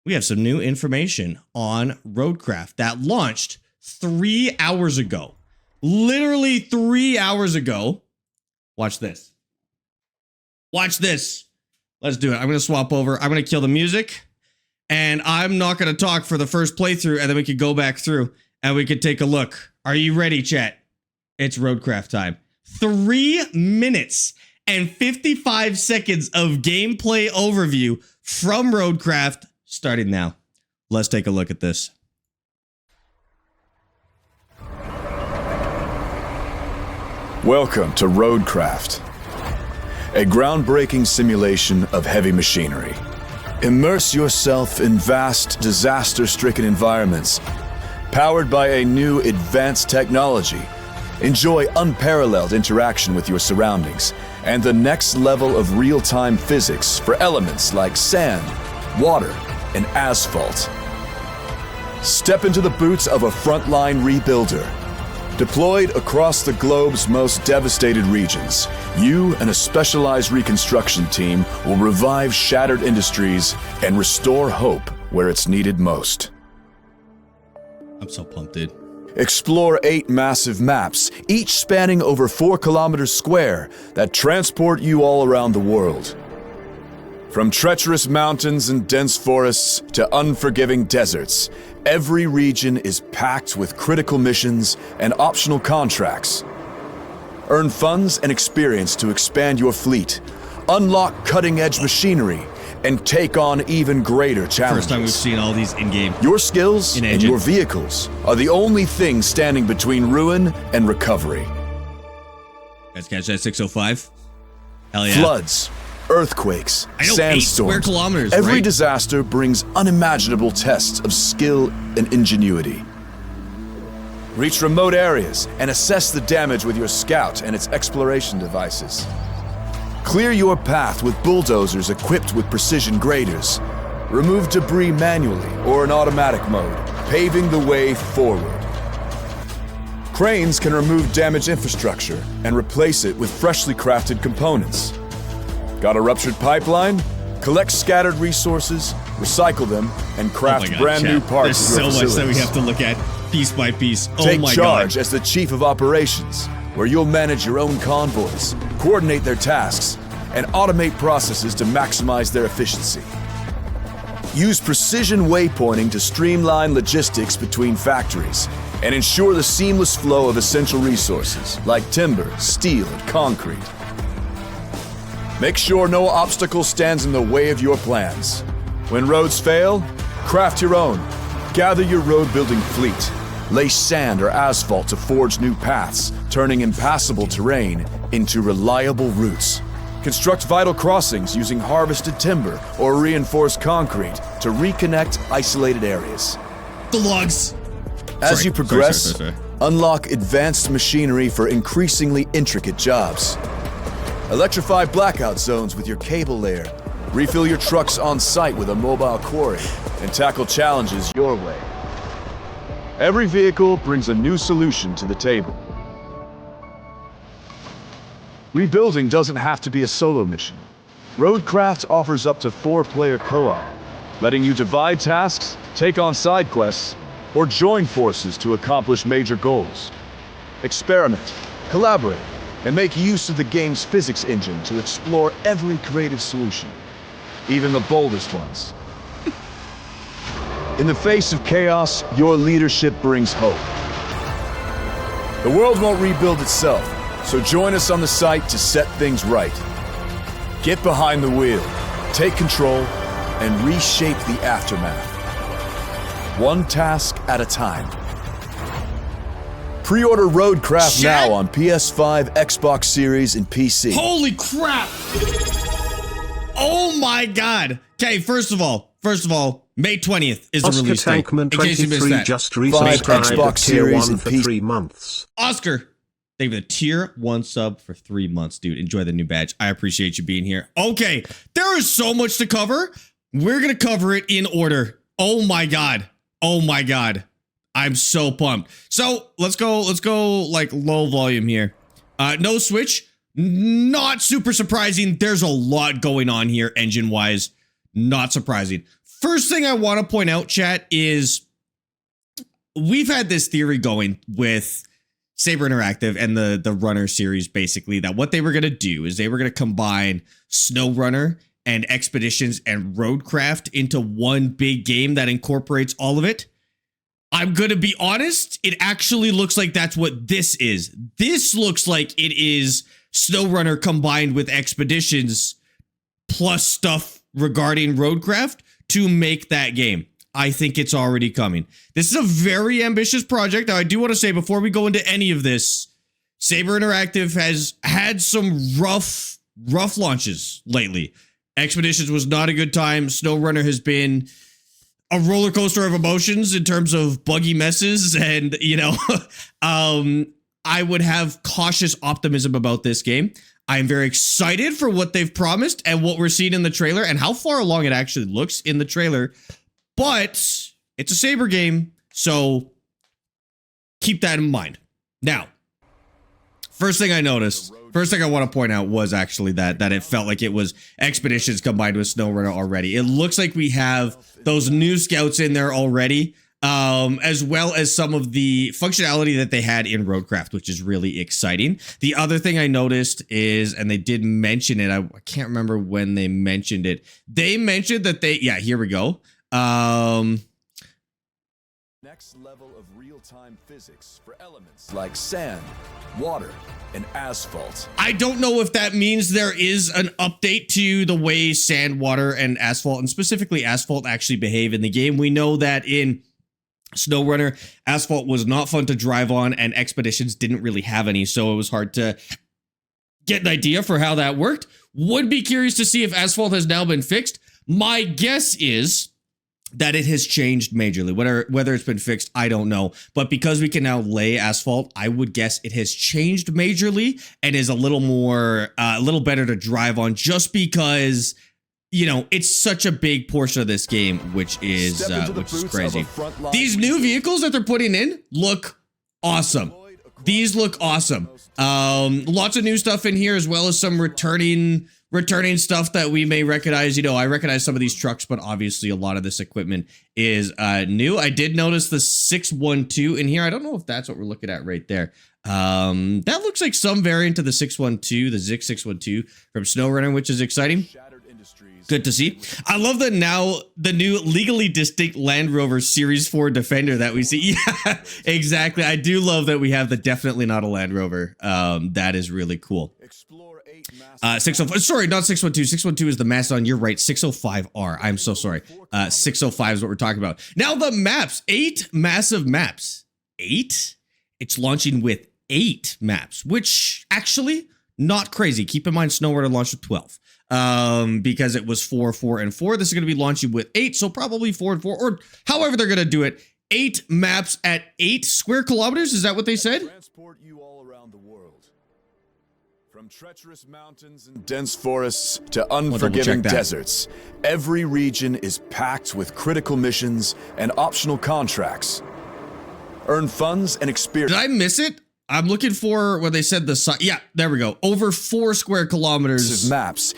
we have some new information on RoadCraft that launched 3 hours ago. Literally 3 hours ago. Watch this. Watch this. Let's do it. I'm going to swap over. I'm going to kill the music. And I'm not going to talk for the first playthrough. And then we could go back through and we could take a look. Are you ready, chat? It's RoadCraft time. 3 minutes and 55 seconds of gameplay overview from RoadCraft starting now. Let's take a look at this. Welcome to RoadCraft, a groundbreaking simulation of heavy machinery. Immerse yourself in vast, disaster-stricken environments, powered by a new advanced technology. Enjoy unparalleled interaction with your surroundings and the next level of real-time physics for elements like sand, water, and asphalt. Step into the boots of a frontline rebuilder. Deployed across the globe's most devastated regions, you and a specialized reconstruction team will revive shattered industries and restore hope where it's needed most. I'm so pumped, dude. Explore 8 massive maps, each spanning over 4 kilometers square, that transport you all around the world. From treacherous mountains and dense forests to unforgiving deserts, every region is packed with critical missions and optional contracts. Earn funds and experience to expand your fleet, unlock cutting-edge machinery, and take on even greater challenges. First time we've seen all these in-game. Your skills In and engine. your vehicles are the only thing standing between ruin and recovery. Guys, catch that 605? Hell yeah. Floods, earthquakes, I know, 8 sandstorms. square kilometers, Every right? disaster brings unimaginable tests of skill and ingenuity. Reach remote areas and assess the damage with your scout and its exploration devices. Clear your path with bulldozers equipped with precision graders. Remove debris manually or in automatic mode, paving the way forward. Cranes can remove damaged infrastructure and replace it with freshly crafted components. Got a ruptured pipeline? Collect scattered resources, recycle them, and craft Oh my God, brand chat. new parts There's of your so much that we facilities. have to look at piece by piece. Oh Take my charge God. as the Chief of Operations, where you'll manage your own convoys, coordinate their tasks, and automate processes to maximize their efficiency. Use precision waypointing to streamline logistics between factories and ensure the seamless flow of essential resources like timber, steel, and concrete. Make sure no obstacle stands in the way of your plans. When roads fail, craft your own. Gather your road building fleet. Lay sand or asphalt to forge new paths, turning impassable terrain into reliable routes. Construct vital crossings using harvested timber or reinforced concrete to reconnect isolated areas. The logs. As Sorry, you progress, sorry. unlock advanced machinery for increasingly intricate jobs. Electrify blackout zones with your cable layer. Refill your trucks on site with a mobile quarry and tackle challenges your way. Every vehicle brings a new solution to the table. Rebuilding doesn't have to be a solo mission. RoadCraft offers up to 4-player co-op, letting you divide tasks, take on side quests, or join forces to accomplish major goals. Experiment, collaborate, and make use of the game's physics engine to explore every creative solution, even the boldest ones. In the face of chaos, your leadership brings hope. The world won't rebuild itself, so join us on the site to set things right. Get behind the wheel, take control, and reshape the aftermath. One task at a time. Pre-order RoadCraft Chat? now on PS5, Xbox Series, and PC. Holy crap. Oh my God. Okay, first of all, May 20th is the Oscar release date. Tankman In case you missed 23 that. just recently subscribed Xbox to Tier Series 1 and for PC. 3 months. Oscar, thank you for the tier 1 sub for 3 months, dude. Enjoy the new badge. I appreciate you being here. Okay, there is so much to cover. We're going to cover it in order. Oh my God. Oh my God. I'm so pumped. So let's go like low volume here. No Switch. Not super surprising. There's a lot going on here engine wise. Not surprising. First thing I want to point out, chat, is we've had this theory going with Saber Interactive and the Runner series, basically, that what they were going to do is they were going to combine SnowRunner and Expeditions and RoadCraft into one big game that incorporates all of it. I'm going to be honest, it actually looks like that's what this is. This looks like it is SnowRunner combined with Expeditions plus stuff regarding RoadCraft to make that game. I think it's already coming. This is a very ambitious project. Now, I do want to say, before we go into any of this, Saber Interactive has had some rough launches lately. Expeditions was not a good time. SnowRunner has been a roller coaster of emotions in terms of buggy messes, and, you know, I would have cautious optimism about this game. I'm very excited for what they've promised and what we're seeing in the trailer and how far along it actually looks in the trailer. But it's a Saber game, so keep that in mind. Now, first thing I noticed, first thing I want to point out was actually that it felt like it was Expeditions combined with SnowRunner already. It looks like we have those new scouts in there already, as well as some of the functionality that they had in RoadCraft, which is really exciting. The other thing I noticed is, and they did mention it, I can't remember when they mentioned it. They mentioned that yeah, here we go. Next level of real-time physics for elements like sand, water, and asphalt. I don't know if that means there is an update to the way sand, water, and asphalt, and specifically asphalt, actually behave in the game. We know that in SnowRunner, asphalt was not fun to drive on, and Expeditions didn't really have any, so it was hard to get an idea for how that worked. Would be curious to see if asphalt has now been fixed. My guess is that it has changed majorly. Whether it's been fixed, I don't know. But because we can now lay asphalt, I would guess it has changed majorly and is a little more, a little better to drive on, just because, you know, it's such a big portion of this game, which is crazy. These new vehicles that they're putting in look awesome. These look awesome. Lots of new stuff in here, as well as some returning stuff that we may recognize. You know, I recognize some of these trucks, but obviously a lot of this equipment is new. I did notice the 612 in here. I don't know if that's what we're looking at right there. That looks like some variant of the 612, the Zik 612 from SnowRunner, which is exciting. Good to see. I love that now the new legally distinct Land Rover Series 4 Defender that we see. Yeah, exactly. I do love that we have the definitely not a Land Rover. That is really cool. 605, sorry, not 612. 612 is the Mastodon. You're right. 605R. I'm so sorry. 605 is what we're talking about. Now the maps, 8 massive maps. 8? It's launching with 8 maps, which actually not crazy. Keep in mind, SnowRunner launched with 12. Because it was 4, 4, and 4. This is going to be launching with 8, so probably 4 and 4, or however they're going to do it. 8 maps at 8 square kilometers. Is that what they said? Transport you all around the world. From treacherous mountains and dense forests to unforgiving deserts, every region is packed with critical missions and optional contracts. Earn funds and experience. Did I miss it? I'm looking for where they said the size. Yeah, there we go. Over 4 square kilometers. Maps.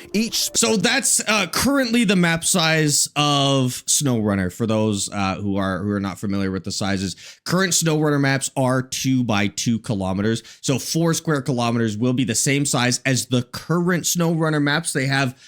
So that's currently the map size of SnowRunner. For those who are not familiar with the sizes, current SnowRunner maps are 2 by 2 kilometers. So 4 square kilometers will be the same size as the current SnowRunner maps. They have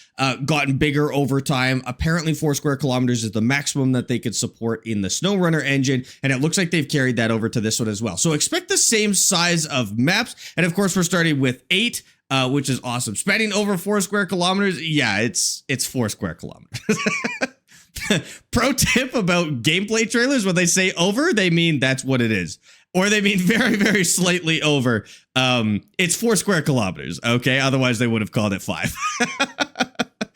gotten bigger over time. Apparently 4 square kilometers is the maximum that they could support in the SnowRunner engine, and it looks like they've carried that over to this one as well. So expect the same size of maps, and of course we're starting with 8, which is awesome. Spanning over 4 square kilometers, yeah, it's 4 square kilometers. Pro tip about gameplay trailers: when they say over, they mean that's what it is, or they mean very, very slightly over. It's 4 square kilometers, okay? Otherwise they would have called it 5.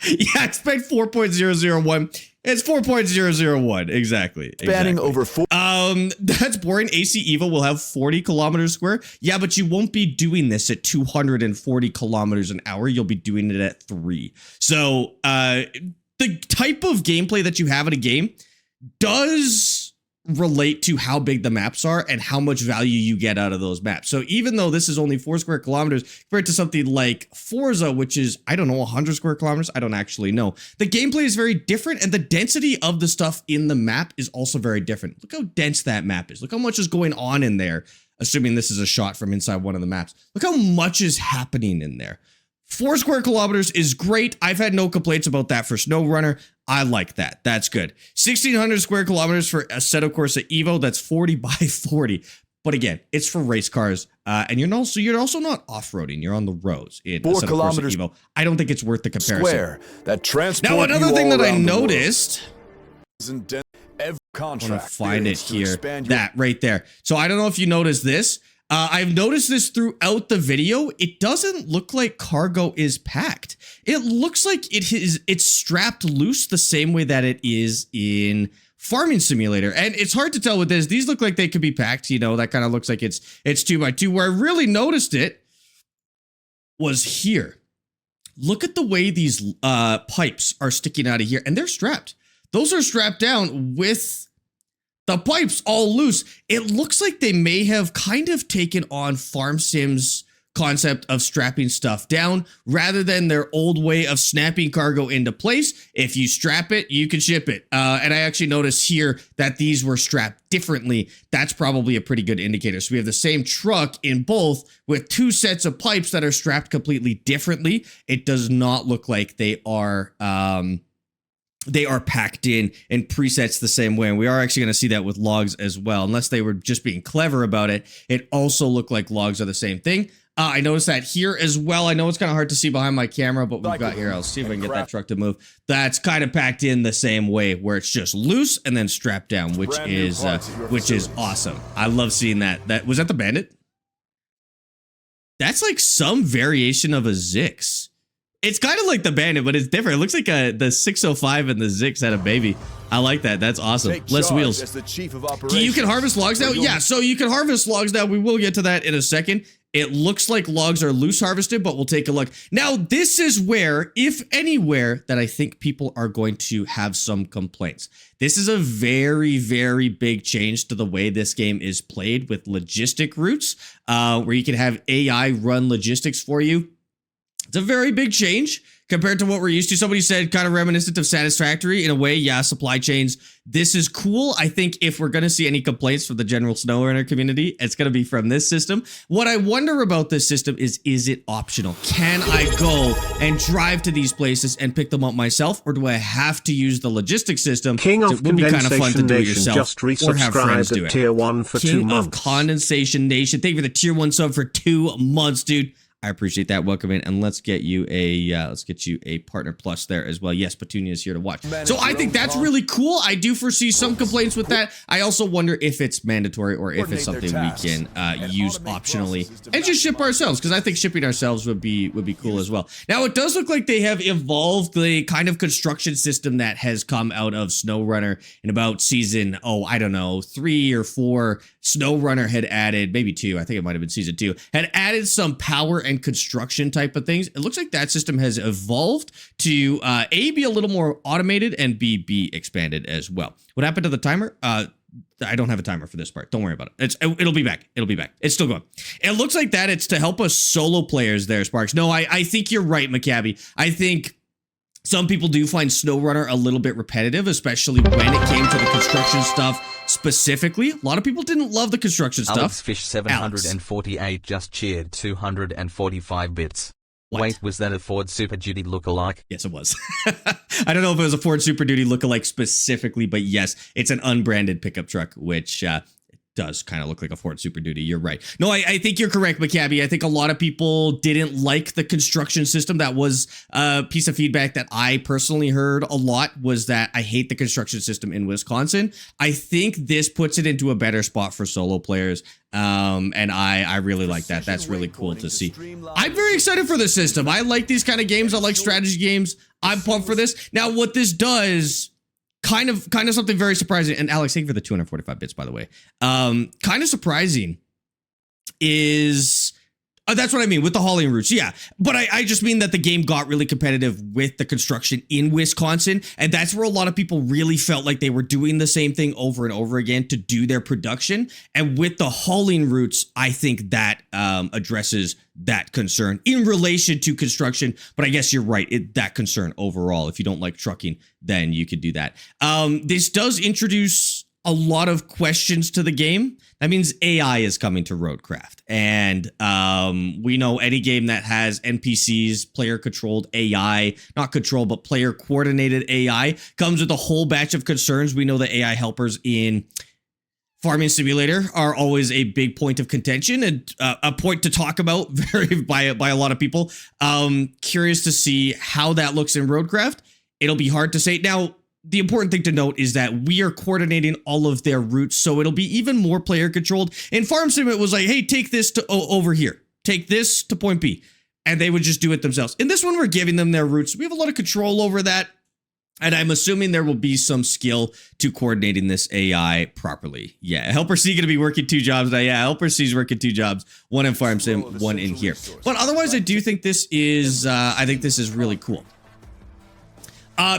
Yeah, expect 4.001. It's 4.001. Exactly. Spanning over 4. That's boring. AC Eva will have 40 kilometers square. Yeah, but you won't be doing this at 240 kilometers an hour. You'll be doing it at 3. So, the type of gameplay that you have in a game does relate to how big the maps are and how much value you get out of those maps. So even though this is only 4 square kilometers compared to something like Forza, which is, I don't know, 100 square kilometers, I don't actually know. The gameplay is very different, and the density of the stuff in the map is also very different. Look how dense that map is. Look how much is going on in there, assuming this is a shot from inside one of the maps. Look how much is happening in there. 4 square kilometers is great. I've had no complaints about that for SnowRunner. I like that. That's good. 1,600 square kilometers for Assetto Corsa Evo. That's 40 by 40. But again, it's for race cars. And you're also not off-roading. You're on the roads in 4 Assetto kilometers Corsa Evo. I don't think it's worth the comparison. Square that transport Now, another you thing all that I around the world. noticed, Every I want to contract find it is to here, expand your that right there. So I don't know if you noticed this. I've noticed this throughout the video. It doesn't look like cargo is packed. It looks like it's strapped loose the same way that it is in Farming Simulator. And it's hard to tell with this. These look like they could be packed. You know, that kind of looks like it's 2x2. Where I really noticed it was here. Look at the way these pipes are sticking out of here, and they're strapped. Those are strapped down with the pipes all loose. It looks like they may have kind of taken on Farm Sim's concept of strapping stuff down rather than their old way of snapping cargo into place. If you strap it, you can ship it. And I actually noticed here that these were strapped differently. That's probably a pretty good indicator. So we have the same truck in both with 2 sets of pipes that are strapped completely differently. It does not look like they are packed in presets the same way. And we are actually going to see that with logs as well. Unless they were just being clever about it, it also looked like logs are the same thing. I noticed that here as well. I know it's kind of hard to see behind my camera, but we've got here. I'll see if I can get that truck to move. That's kind of packed in the same way, where it's just loose and then strapped down, which is awesome. I love seeing that. Was that the Bandit? That's like some variation of a Zix. It's kind of like the Bandit, but it's different. It looks like the 605 and the Zix had a baby. I like that. That's awesome. Less wheels. You can harvest logs now? Yeah, so you can harvest logs now. We will get to that in a second. It looks like logs are loose harvested, but we'll take a look. Now, this is where, if anywhere, that I think people are going to have some complaints. This is a very, very big change to the way this game is played with logistic routes, where you can have AI run logistics for you. It's a very big change compared to what we're used to. Somebody said kind of reminiscent of Satisfactory in a way. Yeah, supply chains. This is cool. I think if we're going to see any complaints from the general SnowRunner community, it's going to be from this system. What I wonder about this system is it optional? Can I go and drive to these places and pick them up myself, or do I have to use the logistics system? King of It would be kind of fun to do it Nation yourself, just or have friends resubscribed do at it. tier 1 for 2 months. King of Condensation Nation, thank you for the tier 1 sub for 2 months, dude. I appreciate that. Welcome in, and let's get you a partner plus there as well. Yes, Petunia is here to watch. So I think that's really cool. I do foresee some complaints with that. I also wonder if it's mandatory or if it's something we can use optionally and just ship ourselves, because I think shipping ourselves would be cool as well. Now, it does look like they have evolved the kind of construction system that has come out of SnowRunner in about season, I don't know, 3 or 4. SnowRunner had added, maybe 2, I think it might have been season 2, had added some power and construction type of things. It looks like that system has evolved to A, be a little more automated, and B, be expanded as well. What happened to the timer? I don't have a timer for this part. Don't worry about it. It'll be back. It'll be back. It's still going. It looks like that it's to help us solo players there, Sparx. No, I think you're right, Maccabi. I think some people do find SnowRunner a little bit repetitive, especially when it came to the construction stuff specifically. A lot of people didn't love the construction stuff. Alex Fish 748 just cheered 245 bits. What? Wait, was that a Ford Super Duty lookalike? Yes, it was. I don't know if it was a Ford Super Duty lookalike specifically, but yes, it's an unbranded pickup truck, which does kind of look like a Ford Super Duty. You're right. No, I think you're correct, Maccabi. I think a lot of people didn't like the construction system. That was a piece of feedback that I personally heard a lot, was that I hate the construction system in Wisconsin. I think this puts it into a better spot for solo players. And I really like that. That's really cool to see. I'm very excited for this system. I like these kind of games. I like strategy games. I'm pumped for this. Now, what this does, kind of something very surprising. And Alex, thank you for the 245 bits, by the way. Kind of surprising is That's what I mean with the hauling routes. Yeah. But I just mean that the game got really competitive with the construction in Wisconsin. And that's where a lot of people really felt like they were doing the same thing over and over again to do their production. And with the hauling routes, I think that addresses that concern in relation to construction. But I guess you're right. That concern overall, if you don't like trucking, then you could do that. This does introduce a lot of questions to the game. That means AI is coming to RoadCraft. And we know any game that has NPCs, player-controlled AI, not controlled, but player-coordinated AI, comes with a whole batch of concerns. We know the AI helpers in Farming Simulator are always a big point of contention and a point to talk about by a lot of people. Curious to see how that looks in RoadCraft. It'll be hard to say. Now, the important thing to note is that we are coordinating all of their routes, so it'll be even more player controlled. In Farm Sim, it was like, hey, take this to over here. Take this to point B. And they would just do it themselves. In this one, we're giving them their routes. We have a lot of control over that. And I'm assuming there will be some skill to coordinating this AI properly. Yeah, Helper C going to be working 2 jobs now. Yeah, Helper C is working 2 jobs. 1 in Farm Sim, 1 in here. But otherwise, I do think this is, I think this is really cool.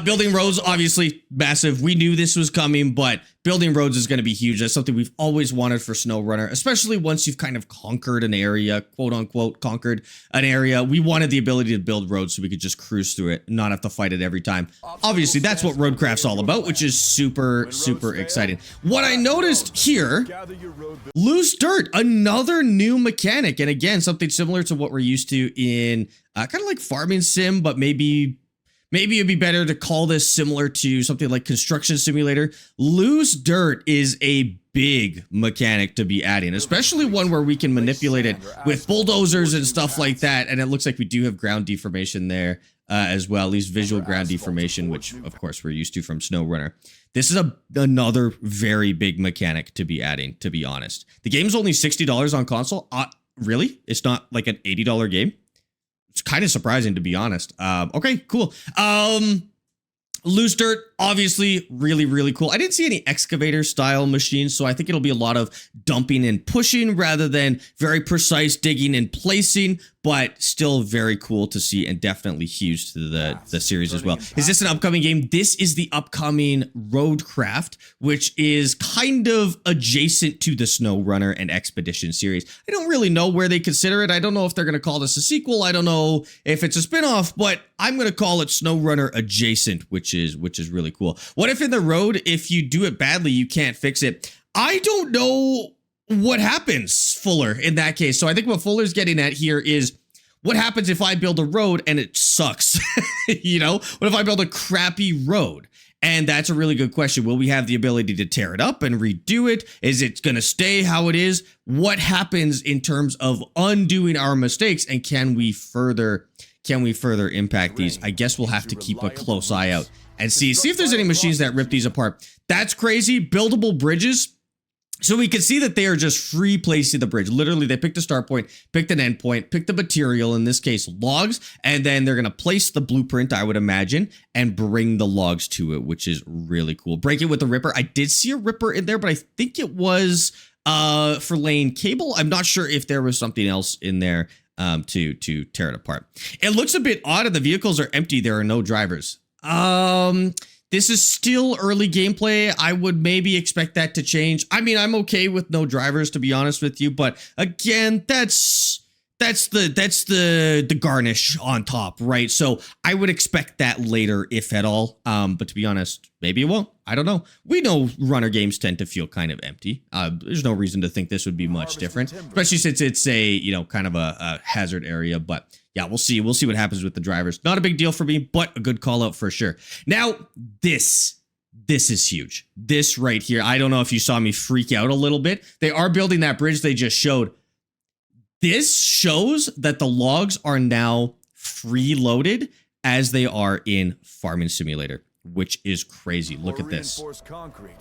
Building roads, obviously massive. We knew this was coming, but building roads is going to be huge. That's something we've always wanted for SnowRunner, especially once you've kind of conquered an area, quote unquote, conquered an area. We wanted the ability to build roads so we could just cruise through it, not have to fight it every time. Obviously, that's what RoadCraft's all about, which is super, super exciting. What I noticed here, loose dirt, another new mechanic. And again, something similar to what we're used to in kind of like Farming Sim, but maybe it'd be better to call this similar to something like Construction Simulator. Loose dirt is a big mechanic to be adding, especially one where we can manipulate it with bulldozers and stuff like that. And it looks like we do have ground deformation there as well, at least visual ground deformation, which of course we're used to from SnowRunner. This is another very big mechanic to be adding, to be honest. The game's only $60 on console. Really? It's not like an $80 game? It's kind of surprising, to be honest. Okay, cool. Loose dirt, obviously, really, really cool. I didn't see any excavator style machines, so I think it'll be a lot of dumping and pushing rather than very precise digging and placing, but still very cool to see and definitely huge to the series as well. Is this an upcoming game? This is the upcoming RoadCraft, which is kind of adjacent to the SnowRunner and Expedition series. I don't really know where they consider it. I don't know if they're going to call this a sequel. I don't know if it's a spinoff, but I'm going to call it SnowRunner adjacent, which is really cool. What if in the road, if you do it badly, you can't fix it? I don't know what happens, Fuller, in that case. So I think what Fuller's getting at here is what happens if I build a road and it sucks? You know, what if I build a crappy road? And that's a really good question. Will we have the ability to tear it up and redo it? Is it going to stay how it is? What happens in terms of undoing our mistakes? And can we further impact these? I guess we'll have to keep a close eye out and see if there's any machines that rip these apart. That's crazy. Buildable bridges. So we can see that they are just free placing the bridge. Literally, they picked a start point, picked an end point, picked the material, in this case, logs, and then they're going to place the blueprint, I would imagine, and bring the logs to it, which is really cool. Break it with a ripper. I did see a ripper in there, but I think it was for laying cable. I'm not sure if there was something else in there to tear it apart. It looks a bit odd. The vehicles are empty. There are no drivers. This is still early gameplay. I would maybe expect that to change. I mean, I'm okay with no drivers, to be honest with you, but again, that's the garnish on top, right? So I would expect that later, if at all. But to be honest, maybe it won't. I don't know. We know runner games tend to feel kind of empty. There's no reason to think this would be much different, especially since it's a, you know, kind of a hazard area. But yeah, we'll see. We'll see what happens with the drivers. Not a big deal for me, but a good call out for sure. Now, this is huge. This right here. I don't know if you saw me freak out a little bit. They are building that bridge they just showed. This shows that the logs are now free-loaded as they are in Farming Simulator, which is crazy. Look at this.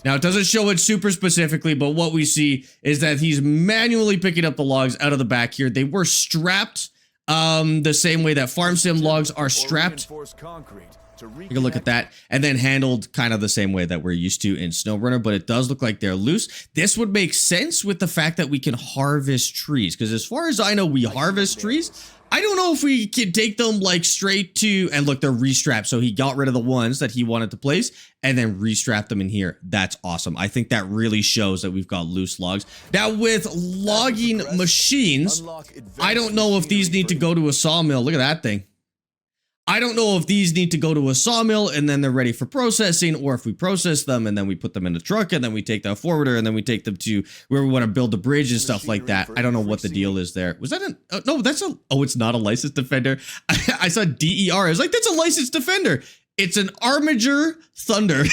Now, it doesn't show it super specifically, but what we see is that he's manually picking up the logs out of the back here. They were strapped the same way that Farm Sim logs are strapped Take a look at that. And then handled kind of the same way that we're used to in SnowRunner, but it does look like they're loose. This would make sense with the fact that we can harvest trees, because as far as I know, we harvest trees. I don't know if we can take them like straight to, and look, they're restrapped. So he got rid of the ones that he wanted to place and then restrap them in here. That's awesome. I think that really shows that we've got loose logs. Now with logging machines, I don't know if these need to go to a sawmill. Look at that thing. I don't know if these need to go to a sawmill and then they're ready for processing, or if we process them and then we put them in the truck and then we take the forwarder and then we take them to where we want to build the bridge and stuff like that. I don't know what the deal is there. Was that no, that's a, oh, it's not a licensed defender. I saw DER. I was like, that's a licensed defender. It's an Armiger Thunder.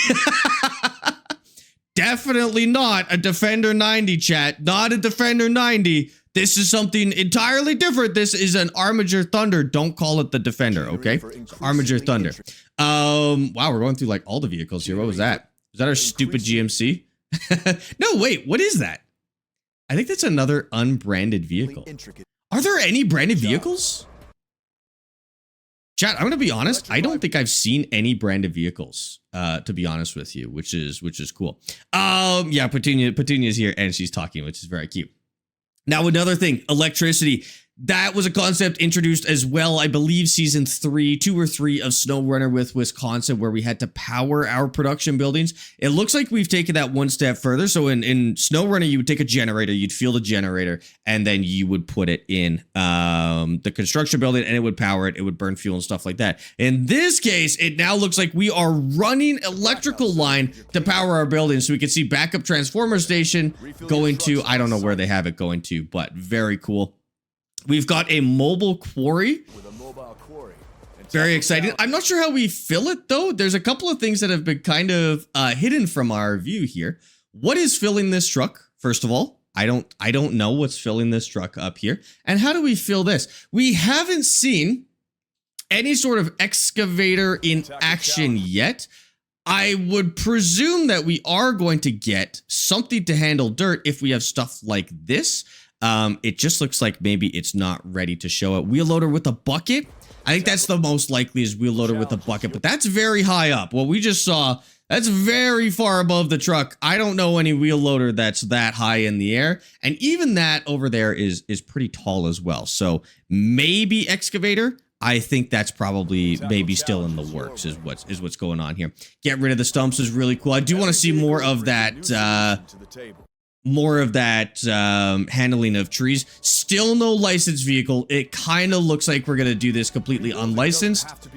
Definitely not a Defender 90, chat. Not a Defender 90. This is something entirely different. This is an Armiger Thunder. Don't call it the Defender, okay? Armiger Thunder. Wow, we're going through like all the vehicles here. What was that? Was that our stupid GMC? No, wait, what is that? I think that's another unbranded vehicle. Are there any branded vehicles? Chat, I'm gonna be honest. I don't think I've seen any branded vehicles, to be honest with you, which is cool. Yeah, Petunia's here and she's talking, which is very cute. Now, another thing, electricity. That was a concept introduced as well, I believe, season 2 or 3 of SnowRunner with Wisconsin, where we had to power our production buildings. It looks like we've taken that one step further. So in SnowRunner, you would take a generator, you'd fuel the generator, and then you would put it in the construction building, and it would power it. It would burn fuel and stuff like that. In this case, it now looks like we are running electrical line to power our buildings. So we can see backup transformer station going to, I don't know where they have it going to, but very cool. We've got a mobile quarry. Very exciting. I'm not sure how we fill it though. There's a couple of things that have been kind of hidden from our view here. What is filling this truck? First of all, I don't know what's filling this truck up here. And how do we fill this? We haven't seen any sort of excavator in action yet. I would presume that we are going to get something to handle dirt if we have stuff like this. It just looks like maybe it's not ready to show it. Wheel loader with a bucket. I think that's the most likely is wheel loader with a bucket, but that's very high up. What we just saw, that's very far above the truck. I don't know any wheel loader that's that high in the air. And even that over there is pretty tall as well. So maybe excavator. I think that's probably maybe still in the works is what's going on here. Get rid of the stumps is really cool. I do want to see more of that, handling of trees. Still no licensed vehicle. It kind of looks like we're going to do this completely unlicensed.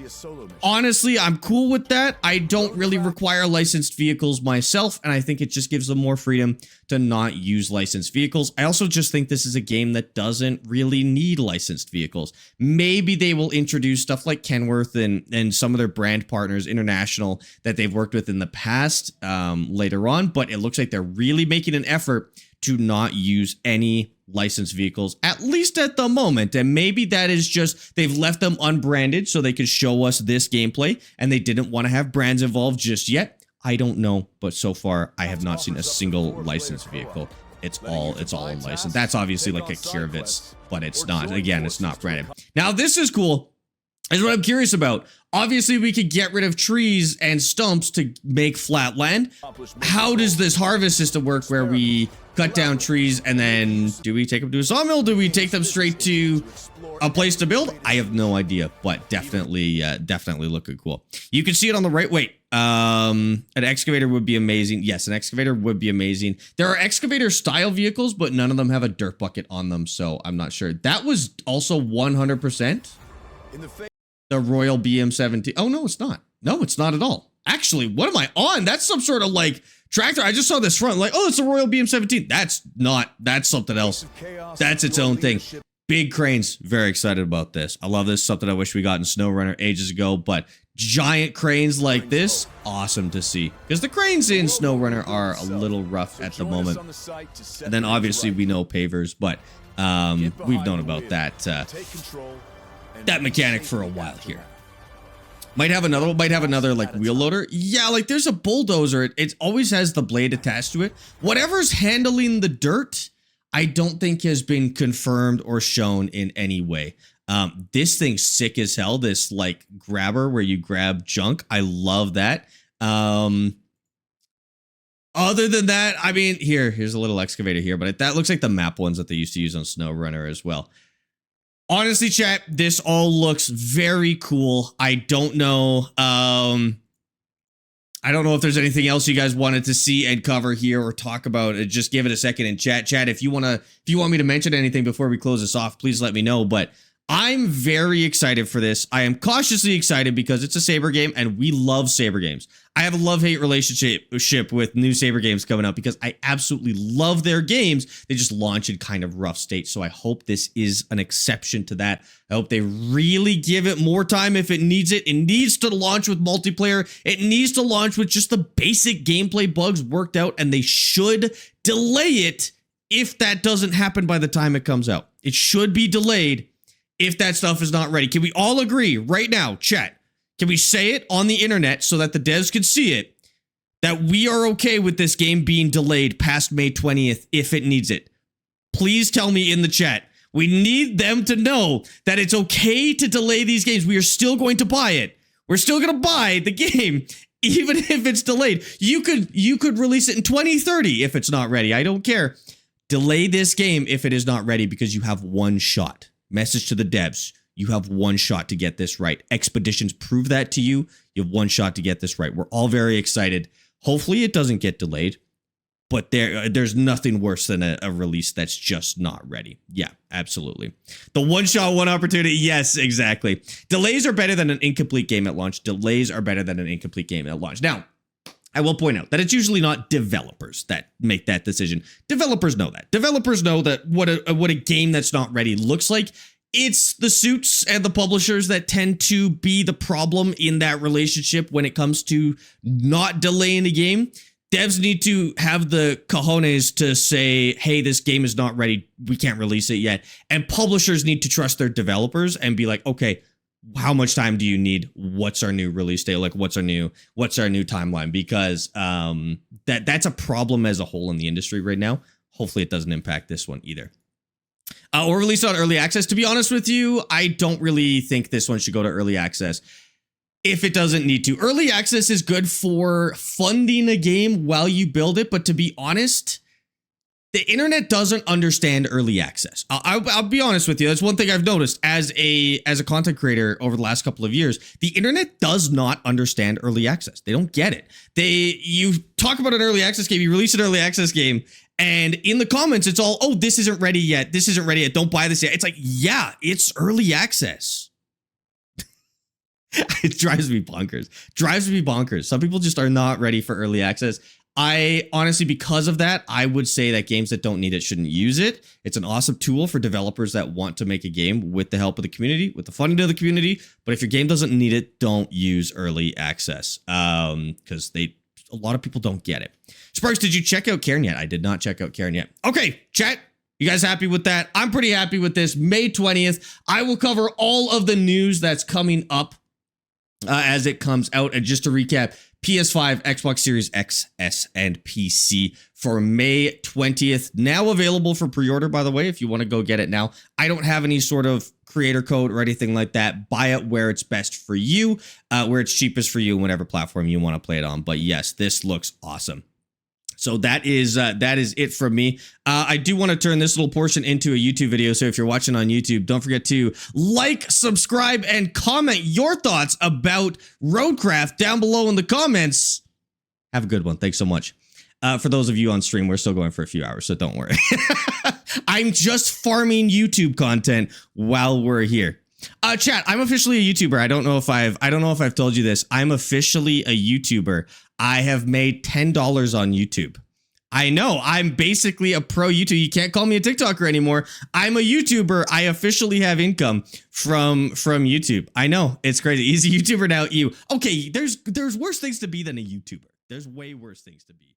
Honestly, I'm cool with that. I don't really require licensed vehicles myself, and I think it just gives them more freedom to not use licensed vehicles. I also just think this is a game that doesn't really need licensed vehicles. Maybe they will introduce stuff like Kenworth and some of their brand partners, international, that they've worked with in the past later on, but it looks like they're really making an effort to not use any licensed vehicles, at least at the moment. And maybe that is just they've left them unbranded so they could show us this gameplay, and they didn't want to have brands involved just yet. I don't know, but so far I have not seen a single licensed vehicle. It's all unlicensed. That's obviously like a Kirovitz, but it's not. Again, it's not branded. Now this is cool. Is what I'm curious about. Obviously, we could get rid of trees and stumps to make flat land. How does this harvest system work where we cut down trees and then do we take them to a sawmill? Do we take them straight to a place to build? I have no idea, but definitely looking cool. You can see it on the right. Wait, an excavator would be amazing. Yes, an excavator would be amazing. There are excavator style vehicles, but none of them have a dirt bucket on them, so I'm not sure. That was also 100%. The Royal BM17. Oh, no, it's not. No, it's not at all. Actually, what am I on? That's some sort of like tractor. I just saw this front like, oh, it's a Royal BM17. That's not. That's something else. That's its own thing. Big cranes. Very excited about this. I love this. Something I wish we got in SnowRunner ages ago, but giant cranes like this, awesome to see. Because the cranes in SnowRunner are a little rough at the moment. And then obviously we know pavers, but we've known about that mechanic for a while here. Might have another like wheel loader. Yeah, like there's a bulldozer. It always has the blade attached to it. Whatever's handling the dirt, I don't think has been confirmed or shown in any way. This thing's sick as hell. This like grabber where you grab junk. I love that. Other than that, I mean, here's a little excavator here, but that looks like the map ones that they used to use on SnowRunner as well. Honestly, chat, this all looks very cool. I don't know. I don't know if there's anything else you guys wanted to see and cover here or talk about. Just give it a second in chat. Chat, if you want me to mention anything before we close this off, please let me know. But I'm very excited for this. I am cautiously excited because it's a Saber game and we love Saber games. I have a love-hate relationship with new Saber games coming out because I absolutely love their games. They just launch in kind of rough state. So I hope this is an exception to that. I hope they really give it more time if it needs it. It needs to launch with multiplayer. It needs to launch with just the basic gameplay bugs worked out, and they should delay it if that doesn't happen by the time it comes out. It should be delayed if that stuff is not ready. Can we all agree right now, chat? Can we say it on the internet so that the devs can see it, that we are okay with this game being delayed past May 20th if it needs it? Please tell me in the chat. We need them to know that it's okay to delay these games. We are still going to buy it. We're still going to buy the game even if it's delayed. You could release it in 2030 if it's not ready. I don't care. Delay this game if it is not ready because you have one shot. Message to the devs. You have one shot to get this right. Expeditions prove that to you. You have one shot to get this right. We're all very excited. Hopefully it doesn't get delayed, but there's nothing worse than a release that's just not ready. Yeah, absolutely. The one shot, one opportunity. Yes, exactly. Delays are better than an incomplete game at launch. Delays are better than an incomplete game at launch. Now, I will point out that it's usually not developers that make that decision. Developers know that. Developers know that what a game that's not ready looks like. It's the suits and the publishers that tend to be the problem in that relationship when it comes to not delaying the game. Devs need to have the cojones to say, hey, this game is not ready. We can't release it yet. And publishers need to trust their developers and be like, okay, how much time do you need? What's our new release date? Like, what's our new timeline? Because that's a problem as a whole in the industry right now. Hopefully it doesn't impact this one either. Or released on early access. To be honest with you, I don't really think this one should go to early access if it doesn't need to. Early access is good for funding a game while you build it, but to be honest, the internet doesn't understand early access. I'll be honest with you. That's one thing I've noticed as a content creator over the last couple of years. The internet does not understand early access. They don't get it. You talk about an early access game, you release an early access game, and in the comments, it's all, oh, this isn't ready yet. This isn't ready yet. Don't buy this yet. It's like, yeah, it's early access. It drives me bonkers. Some people just are not ready for early access. I honestly, because of that, I would say that games that don't need it shouldn't use it. It's an awesome tool for developers that want to make a game with the help of the community, with the funding of the community. But if your game doesn't need it, don't use early access because a lot of people don't get it. Sparx, did you check out Cairn yet? I did not check out Cairn yet. Okay, chat. You guys happy with that? I'm pretty happy with this. May 20th. I will cover all of the news that's coming up as it comes out. And just to recap, PS5, Xbox Series X, S, and PC for May 20th. Now available for pre-order, by the way, if you want to go get it now. I don't have any sort of creator code or anything like that. Buy it where it's best for you, where it's cheapest for you, whatever platform you want to play it on. But yes, this looks awesome. So that is it from me. I do want to turn this little portion into a YouTube video. So if you're watching on YouTube, don't forget to like, subscribe, and comment your thoughts about RoadCraft down below in the comments. Have a good one. Thanks so much. For those of you on stream, we're still going for a few hours, so don't worry. I'm just farming YouTube content while we're here. Chat, I'm officially a YouTuber. I don't know if I've told you this. I'm officially a YouTuber. I have made $10 on YouTube. I know, I'm basically a pro YouTuber. You can't call me a TikToker anymore. I'm a YouTuber. I officially have income from YouTube. I know, it's crazy. He's a YouTuber now. Okay, there's worse things to be than a YouTuber. There's way worse things to be.